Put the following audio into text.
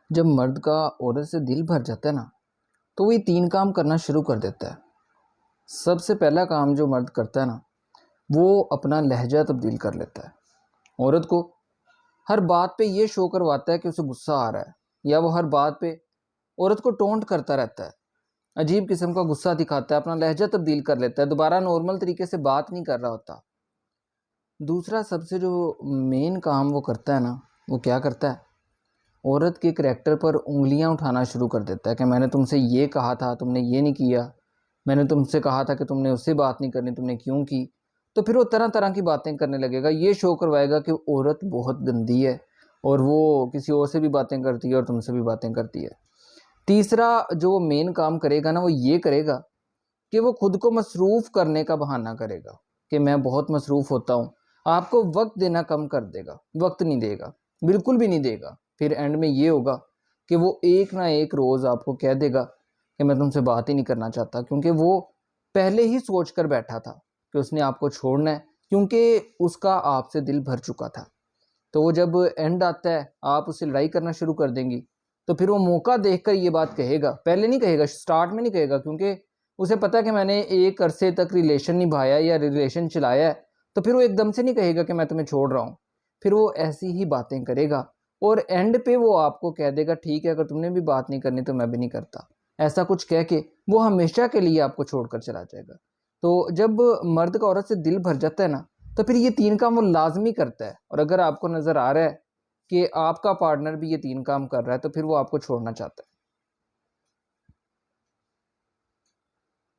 جب مرد کا عورت سے دل بھر جاتا ہے نا تو وہ یہ 3 کام کرنا شروع کر دیتا ہے۔ سب سے پہلا کام جو مرد کرتا ہے نا وہ اپنا لہجہ تبدیل کر لیتا ہے۔ عورت کو ہر بات پہ یہ شو کرواتا ہے کہ اسے غصہ آ رہا ہے، یا وہ ہر بات پہ عورت کو ٹونٹ کرتا رہتا ہے، عجیب قسم کا غصہ دکھاتا ہے، اپنا لہجہ تبدیل کر لیتا ہے، دوبارہ نارمل طریقے سے بات نہیں کر رہا ہوتا۔ دوسرا سب سے جو مین کام وہ کرتا ہے نا وہ کیا کرتا ہے، عورت کے کریکٹر پر انگلیاں اٹھانا شروع کر دیتا ہے کہ میں نے تم سے یہ کہا تھا، تم نے یہ نہیں کیا، میں نے تم سے کہا تھا کہ تم نے اس سے بات نہیں کرنی، تم نے کیوں کی۔ تو پھر وہ طرح طرح کی باتیں کرنے لگے گا، یہ شو کروائے گا کہ عورت بہت گندی ہے اور وہ کسی اور سے بھی باتیں کرتی ہے اور تم سے بھی باتیں کرتی ہے۔ تیسرا جو وہ مین کام کرے گا نا وہ یہ کرے گا کہ وہ خود کو مصروف کرنے کا بہانہ کرے گا کہ میں بہت مصروف ہوتا ہوں، آپ کو وقت دینا کم کر دے گا، وقت نہیں دے گا، بالکل بھی نہیں دے گا۔ پھر اینڈ میں یہ ہوگا کہ وہ ایک نہ ایک روز آپ کو کہہ دے گا کہ میں تم سے بات ہی نہیں کرنا چاہتا، کیونکہ وہ پہلے ہی سوچ کر بیٹھا تھا کہ اس نے آپ کو چھوڑنا ہے، کیونکہ اس کا آپ سے دل بھر چکا تھا۔ تو وہ جب اینڈ آتا ہے آپ اسے لڑائی کرنا شروع کر دیں گی تو پھر وہ موقع دیکھ کر یہ بات کہے گا، پہلے نہیں کہے گا، سٹارٹ میں نہیں کہے گا، کیونکہ اسے پتہ ہے کہ میں نے ایک عرصے تک ریلیشن نبھایا یا ریلیشن چلایا ہے، تو پھر وہ ایک دم سے نہیں کہے گا کہ میں تمہیں چھوڑ رہا ہوں۔ پھر وہ ایسی ہی باتیں کرے گا اور اینڈ پہ وہ آپ کو کہہ دے گا ٹھیک ہے، اگر تم نے بھی بات نہیں کرنی تو میں بھی نہیں کرتا، ایسا کچھ کہہ کے وہ ہمیشہ کے لیے آپ کو چھوڑ کر چلا جائے گا۔ تو جب مرد کا عورت سے دل بھر جاتا ہے نا تو پھر یہ 3 کام وہ لازمی کرتا ہے، اور اگر آپ کو نظر آ رہا ہے کہ آپ کا پارٹنر بھی یہ 3 کام کر رہا ہے تو پھر وہ آپ کو چھوڑنا چاہتا ہے۔